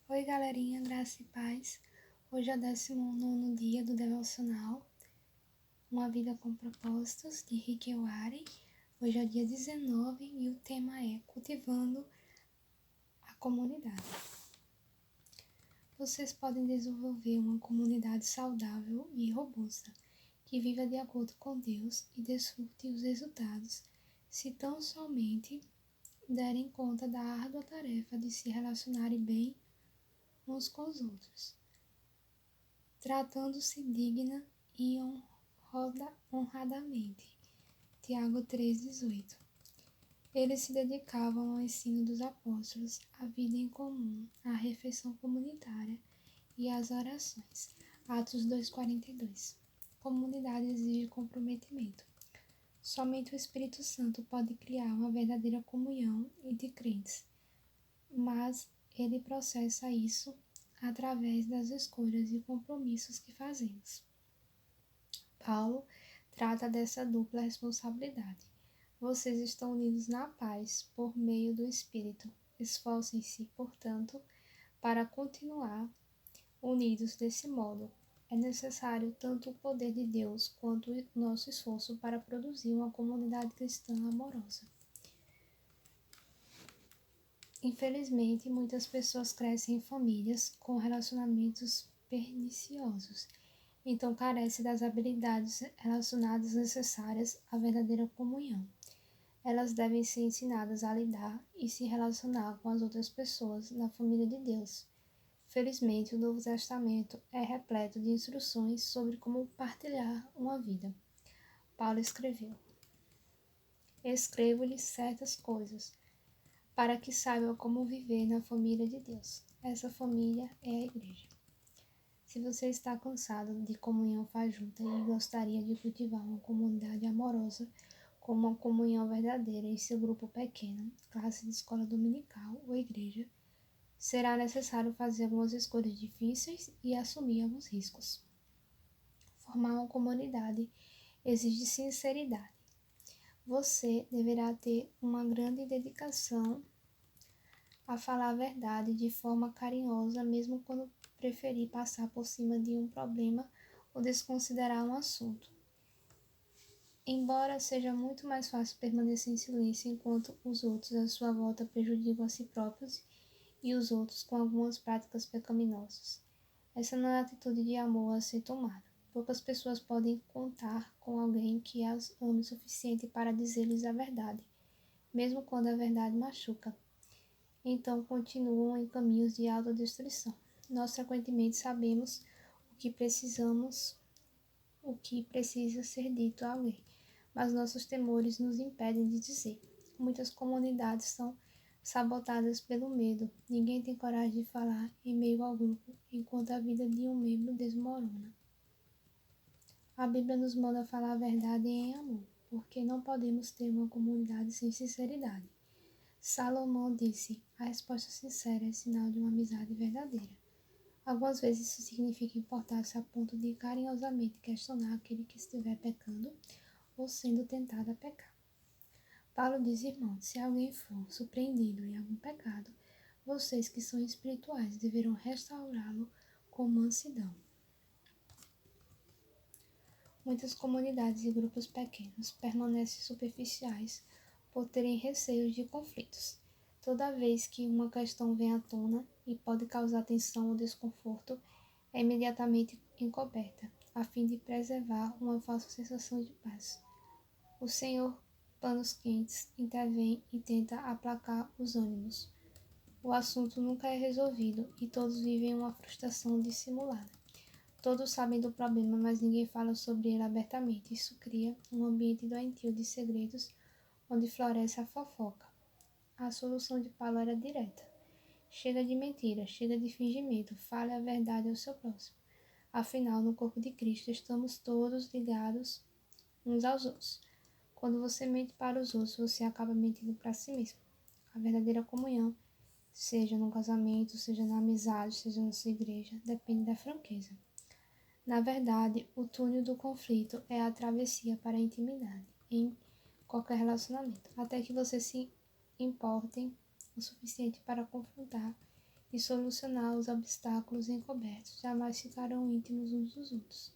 Oi, galerinha, graça e paz. Hoje é o 19º dia do devocional Uma Vida com Propósitos, de Rick Warren. Hoje é o dia 19 e o tema é Cultivando a Comunidade. Vocês podem desenvolver uma comunidade saudável e robusta, que viva de acordo com Deus e desfrute os resultados, se tão somente derem conta da árdua tarefa de se relacionarem bem uns com os outros, tratando-se digna e honradamente. Tiago 3,18. Eles se dedicavam ao ensino dos apóstolos, à vida em comum, à refeição comunitária e às orações. Atos 2,42. Comunidade exige comprometimento. Somente o Espírito Santo pode criar uma verdadeira comunhão de crentes, mas ele processa isso através das escolhas e compromissos que fazemos. Paulo trata dessa dupla responsabilidade. Vocês estão unidos na paz por meio do Espírito. Esforcem-se, portanto, para continuar unidos desse modo. É necessário tanto o poder de Deus quanto o nosso esforço para produzir uma comunidade cristã amorosa. Infelizmente, muitas pessoas crescem em famílias com relacionamentos perniciosos, então carecem das habilidades relacionadas necessárias à verdadeira comunhão. Elas devem ser ensinadas a lidar e se relacionar com as outras pessoas na família de Deus. Felizmente, o Novo Testamento é repleto de instruções sobre como partilhar uma vida. Paulo escreveu: Escrevo-lhes certas coisas, para que saibam como viver na família de Deus. Essa família é a igreja. Se você está cansado de comunhão fajuta e gostaria de cultivar uma comunidade amorosa com uma comunhão verdadeira em seu grupo pequeno, classe de escola dominical ou igreja, será necessário fazer algumas escolhas difíceis e assumir alguns riscos. Formar uma comunidade exige sinceridade. Você deverá ter uma grande dedicação a falar a verdade de forma carinhosa, mesmo quando preferir passar por cima de um problema ou desconsiderar um assunto. Embora seja muito mais fácil permanecer em silêncio enquanto os outros à sua volta prejudicam a si próprios e os outros com algumas práticas pecaminosas. Essa não é a atitude de amor a ser tomada. Poucas pessoas podem contar com alguém que as ame o suficiente para dizer-lhes a verdade, mesmo quando a verdade machuca. Então continuam em caminhos de autodestruição. Nós frequentemente sabemos o que precisa ser dito a alguém, mas nossos temores nos impedem de dizer. Muitas comunidades são sabotadas pelo medo. Ninguém tem coragem de falar em meio ao grupo, enquanto a vida de um membro desmorona. A Bíblia nos manda falar a verdade em amor, porque não podemos ter uma comunidade sem sinceridade. Salomão disse: a resposta sincera é sinal de uma amizade verdadeira. Algumas vezes isso significa importar-se a ponto de carinhosamente questionar aquele que estiver pecando ou sendo tentado a pecar. Paulo diz: irmãos, se alguém for surpreendido em algum pecado, vocês que são espirituais deverão restaurá-lo com mansidão. Muitas comunidades e grupos pequenos permanecem superficiais por terem receios de conflitos. Toda vez que uma questão vem à tona e pode causar tensão ou desconforto, é imediatamente encoberta, a fim de preservar uma falsa sensação de paz. O Senhor, panos quentes, intervém e tenta aplacar os ânimos. O assunto nunca é resolvido e todos vivem uma frustração dissimulada. Todos sabem do problema, mas ninguém fala sobre ele abertamente. Isso cria um ambiente doentio de segredos, onde floresce a fofoca. A solução de Paulo era direta. Chega de mentira, chega de fingimento, fale a verdade ao seu próximo. Afinal, no corpo de Cristo, estamos todos ligados uns aos outros. Quando você mente para os outros, você acaba mentindo para si mesmo. A verdadeira comunhão, seja no casamento, seja na amizade, seja na sua igreja, depende da franqueza. Na verdade, o túnel do conflito é a travessia para a intimidade em qualquer relacionamento, até que vocês se importem o suficiente para confrontar e solucionar os obstáculos encobertos, jamais ficarão íntimos uns dos outros.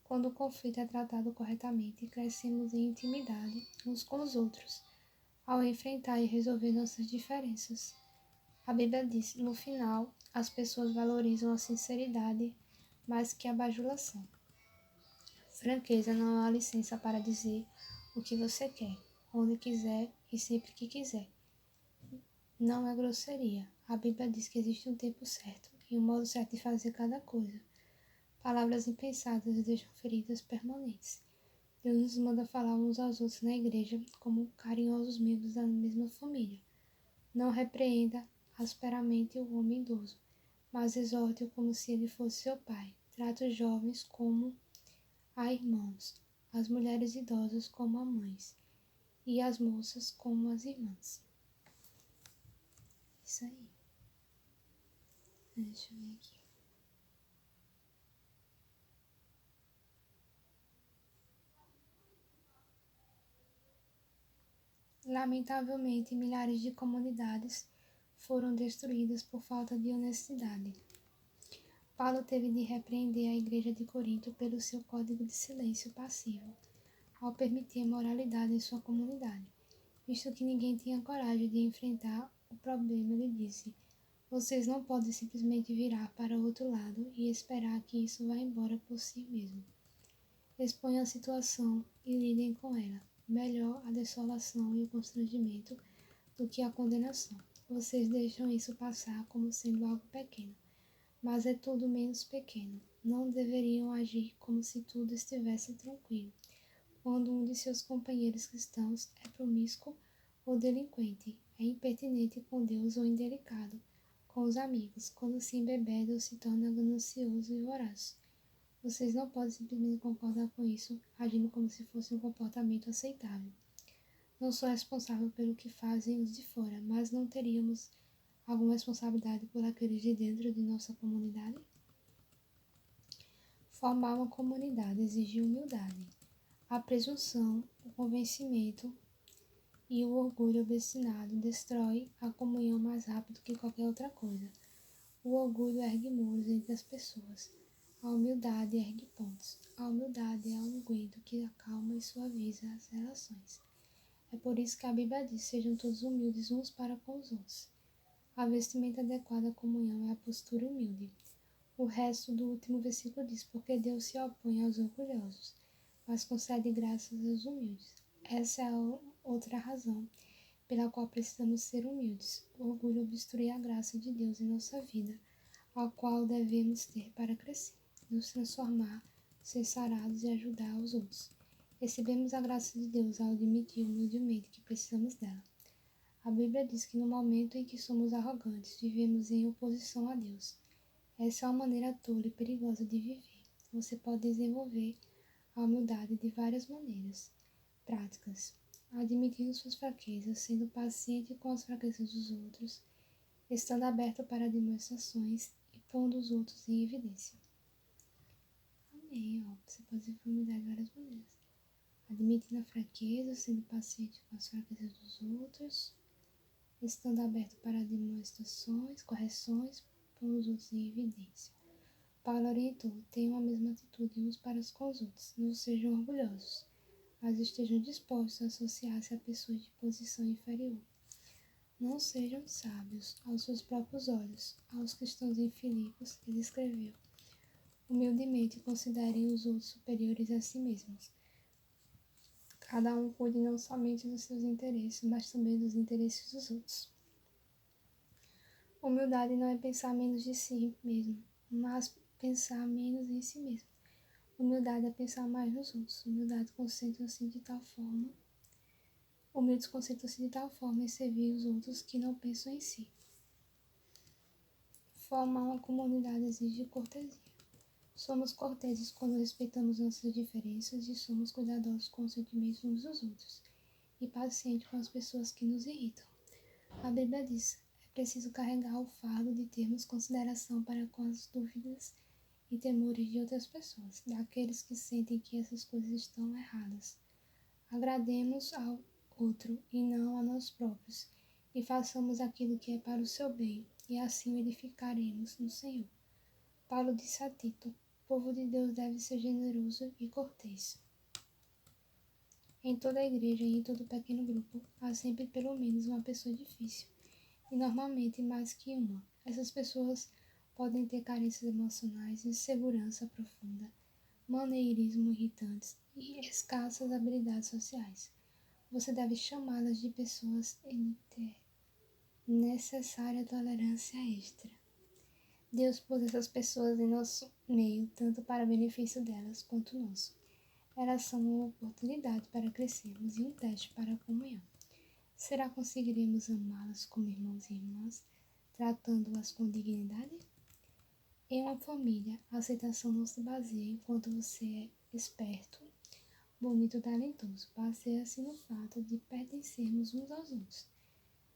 Quando o conflito é tratado corretamente, crescemos em intimidade uns com os outros, ao enfrentar e resolver nossas diferenças. A Bíblia diz: no final, as pessoas valorizam a sinceridade mais que a bajulação. Franqueza não é uma licença para dizer o que você quer, onde quiser e sempre que quiser. Não é grosseria. A Bíblia diz que existe um tempo certo e um modo certo de fazer cada coisa. Palavras impensadas deixam feridas permanentes. Deus nos manda falar uns aos outros na igreja como carinhosos membros da mesma família. Não repreenda asperamente o homem idoso, mas exorte-o como se ele fosse seu pai. Trate os jovens como a irmãos, as mulheres idosas como a mães e as moças como as irmãs. Isso aí. Deixa eu ver aqui. Lamentavelmente, milhares de comunidades foram destruídas por falta de honestidade. Paulo teve de repreender a igreja de Corinto pelo seu código de silêncio passivo, ao permitir a moralidade em sua comunidade. Visto que ninguém tinha coragem de enfrentar o problema, ele disse: vocês não podem simplesmente virar para o outro lado e esperar que isso vá embora por si mesmo. Exponham a situação e lidem com ela. Melhor a desolação e o constrangimento do que a condenação. Vocês deixam isso passar como sendo algo pequeno, mas é tudo menos pequeno. Não deveriam agir como se tudo estivesse tranquilo, quando um de seus companheiros cristãos é promíscuo ou delinquente, é impertinente com Deus ou indelicado com os amigos, quando se embebeda ou se torna ganancioso e voraz. Vocês não podem simplesmente concordar com isso, agindo como se fosse um comportamento aceitável. Não sou responsável pelo que fazem os de fora, mas não teríamos alguma responsabilidade por aqueles de dentro de nossa comunidade? Formar uma comunidade exige humildade. A presunção, o convencimento e o orgulho obstinado destrói a comunhão mais rápido que qualquer outra coisa. O orgulho ergue muros entre as pessoas. A humildade ergue pontes. A humildade é um unguento que acalma e suaviza as relações. É por isso que a Bíblia diz: sejam todos humildes uns para com os outros. A vestimenta adequada à comunhão é a postura humilde. O resto do último versículo diz: porque Deus se opõe aos orgulhosos, mas concede graças aos humildes. Essa é a outra razão pela qual precisamos ser humildes. O orgulho obstrui a graça de Deus em nossa vida, a qual devemos ter para crescer, nos transformar, ser sarados e ajudar os outros. Recebemos a graça de Deus ao admitir humildemente que precisamos dela. A Bíblia diz que no momento em que somos arrogantes, vivemos em oposição a Deus. Essa é uma maneira tola e perigosa de viver. Você pode desenvolver a humildade de várias maneiras práticas, admitindo suas fraquezas, sendo paciente com as fraquezas dos outros, estando aberto para demonstrações e pondo os outros em evidência. Amém, Você pode desenvolver humildade de várias maneiras. Admitindo a fraqueza, sendo paciente com as fraquezas dos outros, estando aberto para demonstrações, correções, pondo os outros em evidência. Paulo orientou: tenham a mesma atitude uns para com os outros, não sejam orgulhosos, mas estejam dispostos a associar-se a pessoas de posição inferior. Não sejam sábios aos seus próprios olhos. Aos cristãos em Filipos, ele escreveu: humildemente considerem os outros superiores a si mesmos. Cada um cuide não somente dos seus interesses, mas também dos interesses dos outros. Humildade não é pensar menos de si mesmo, mas pensar menos em si mesmo. Humildade é pensar mais nos outros. Humildades concentram-se de tal forma em servir os outros que não pensam em si. Formar uma comunidade exige cortesia. Somos corteses quando respeitamos nossas diferenças e somos cuidadosos com os sentimentos uns dos outros e pacientes com as pessoas que nos irritam. A Bíblia diz: é preciso carregar o fardo de termos consideração para com as dúvidas e temores de outras pessoas, daqueles que sentem que essas coisas estão erradas. Agrademos ao outro e não a nós próprios, e façamos aquilo que é para o seu bem. e assim o edificaremos no Senhor. Paulo disse a Tito: o povo de Deus deve ser generoso e cortês. Em toda a igreja e em todo pequeno grupo, há sempre pelo menos uma pessoa difícil, e normalmente mais que uma. Essas pessoas podem ter carências emocionais, insegurança profunda, maneirismo irritantes e escassas habilidades sociais. Você deve chamá-las de pessoas necessária tolerância extra. Deus pôs essas pessoas em nosso meio, tanto para benefício delas quanto nosso. Elas são uma oportunidade para crescermos e um teste para a comunhão. Será que conseguiremos amá-las como irmãos e irmãs, tratando-as com dignidade? Em uma família, a aceitação não se baseia enquanto você é esperto, bonito, talentoso. Baseia-se no fato de pertencermos uns aos outros.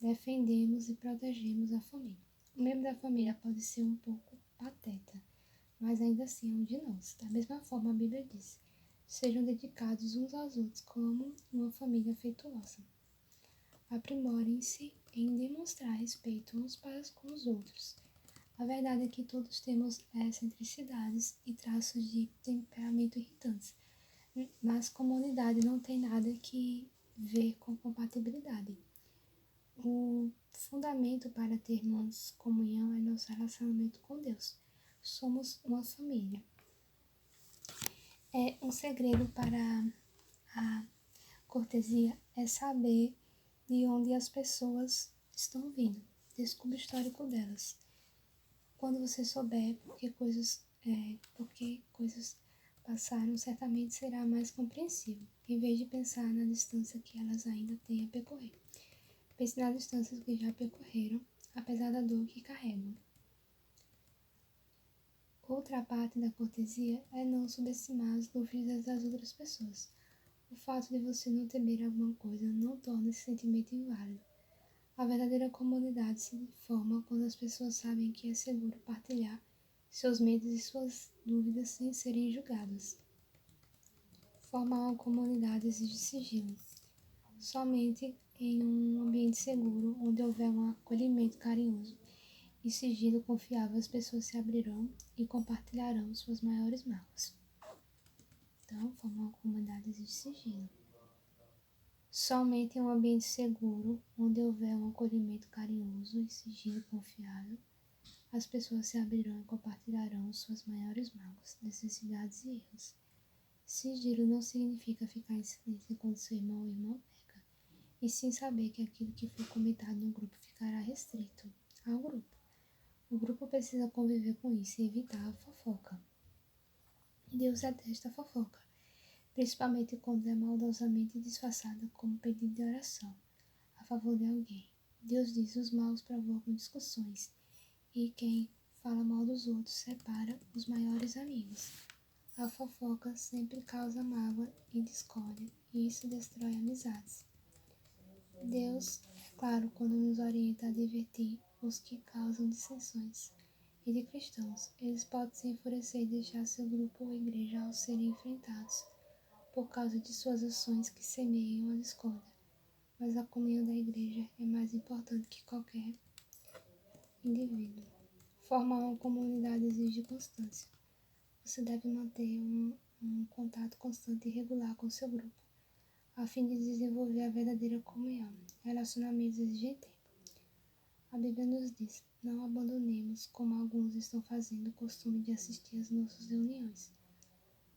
Defendemos e protegemos a família. O membro da família pode ser um pouco pateta, mas ainda assim é um de nós. Da mesma forma, a Bíblia diz: sejam dedicados uns aos outros como uma família afetuosa. Aprimorem-se em demonstrar respeito uns para com os outros. A verdade é que todos temos excentricidades e traços de temperamento irritantes, mas comunidade não tem nada que ver com compatibilidade. O fundamento para termos comunhão é nosso relacionamento com Deus. Somos uma família. Um segredo para a cortesia é saber de onde as pessoas estão vindo. Descubra o histórico delas. Quando você souber porque coisas passaram, certamente será mais compreensível, em vez de pensar na distância que elas ainda têm a percorrer. Pense nas distâncias que já percorreram, apesar da dor que carregam. Outra parte da cortesia é não subestimar as dúvidas das outras pessoas. O fato de você não temer alguma coisa não torna esse sentimento inválido. A verdadeira comunidade se forma quando as pessoas sabem que é seguro partilhar seus medos e suas dúvidas sem serem julgadas. Formar uma comunidade exige sigilo. Somente em um ambiente seguro, onde houver um acolhimento carinhoso e sigilo confiável, as pessoas se abrirão e compartilharão suas maiores mágoas. Então, formar uma comunidade exige sigilo. Somente em um ambiente seguro, onde houver um acolhimento carinhoso e sigilo confiável, as pessoas se abrirão e compartilharão suas maiores mágoas, necessidades e erros. Sigilo não significa ficar em silêncio enquanto seu irmão ou irmã peca, e sim saber que aquilo que foi comentado no grupo ficará restrito ao grupo. O grupo precisa conviver com isso e evitar a fofoca. Deus detesta a fofoca, principalmente quando é maldosamente disfarçada como pedido de oração a favor de alguém. Deus diz: os maus provocam discussões, e quem fala mal dos outros separa os maiores amigos. A fofoca sempre causa mágoa e discórdia, e isso destrói amizades. Deus, é claro, quando nos orienta a divertir os que causam dissensões entre cristãos, eles podem se enfurecer e deixar seu grupo ou igreja ao serem enfrentados por causa de suas ações que semeiam a discórdia. Mas a comunhão da igreja é mais importante que qualquer indivíduo. Formar uma comunidade exige constância. Você deve manter um contato constante e regular com seu grupo, a fim de desenvolver a verdadeira comunhão. Relacionamentos exigem tempo. A Bíblia nos diz: não abandonemos, como alguns estão fazendo, o costume de assistir às nossas reuniões.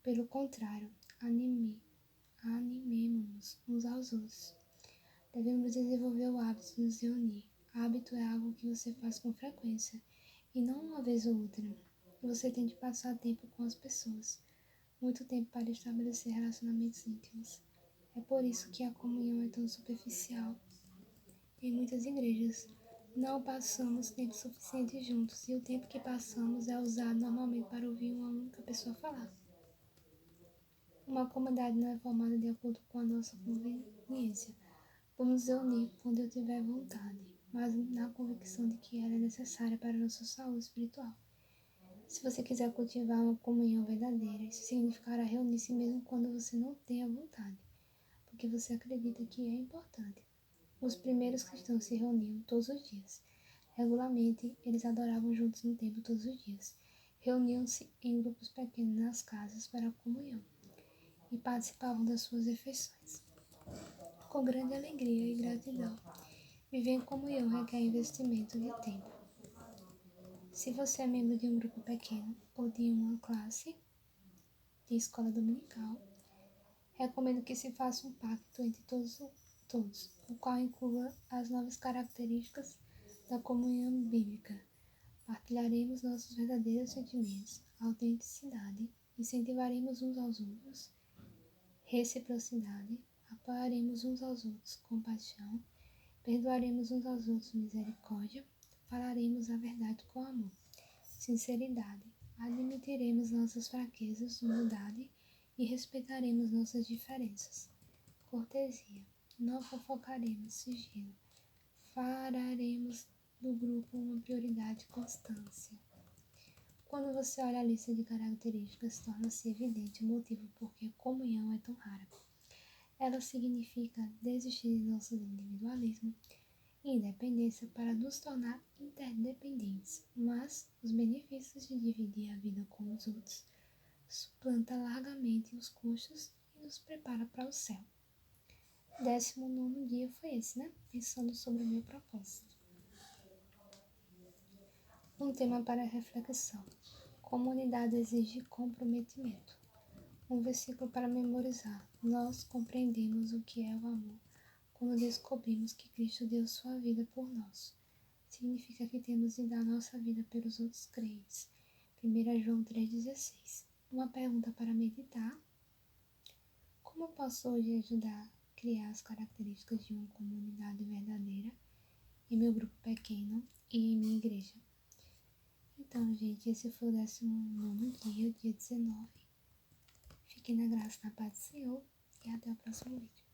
Pelo contrário, animemos-nos uns aos outros. Devemos desenvolver o hábito de nos reunir. Hábito é algo que você faz com frequência, e não uma vez ou outra. Você tem de passar tempo com as pessoas, muito tempo para estabelecer relacionamentos íntimos. É por isso que a comunhão é tão superficial. Em muitas igrejas, não passamos tempo suficiente juntos, e o tempo que passamos é usado normalmente para ouvir uma única pessoa falar. Uma comunidade não é formada de acordo com a nossa conveniência. Vamos nos reunir quando eu tiver vontade, mas na convicção de que ela é necessária para a nossa saúde espiritual. Se você quiser cultivar uma comunhão verdadeira, isso significará reunir-se mesmo quando você não tenha vontade, porque você acredita que é importante. Os primeiros cristãos se reuniam todos os dias. Regularmente, eles adoravam juntos no templo todos os dias. Reuniam-se em grupos pequenos nas casas para a comunhão e participavam das suas refeições. Com grande alegria e gratidão, viver em comunhão requer investimento de tempo. Se você é membro de um grupo pequeno ou de uma classe de escola dominical, recomendo que se faça um pacto entre todos, o qual inclua as novas características da comunhão bíblica. Partilharemos nossos verdadeiros sentimentos, autenticidade, incentivaremos uns aos outros, reciprocidade, apoiaremos uns aos outros, compaixão, perdoaremos uns aos outros, misericórdia, falaremos a verdade com amor, sinceridade, admitiremos nossas fraquezas, humildade e respeitaremos nossas diferenças, cortesia, não fofocaremos, sigilo, fararemos do grupo uma prioridade, constância. Quando você olha a lista de características, torna-se evidente o motivo por que a comunhão é tão rara. Ela significa desistir de nosso individualismo e independência para nos tornar interdependentes, mas os benefícios de dividir a vida com os outros suplanta largamente os custos e nos prepara para o céu. 19º dia foi esse, né? Pensando sobre o meu propósito. Um tema para reflexão. Comunidade exige comprometimento. Um versículo para memorizar. Nós compreendemos o que é o amor quando descobrimos que Cristo deu sua vida por nós. Significa que temos de dar nossa vida pelos outros crentes. 1 João 3,16. Uma pergunta para meditar. Como eu posso hoje ajudar a criar as características de uma comunidade verdadeira em meu grupo pequeno e em minha igreja? Então, gente, esse foi o 19º dia, dia 19. Fiquem na graça e na paz do Senhor e até o próximo vídeo.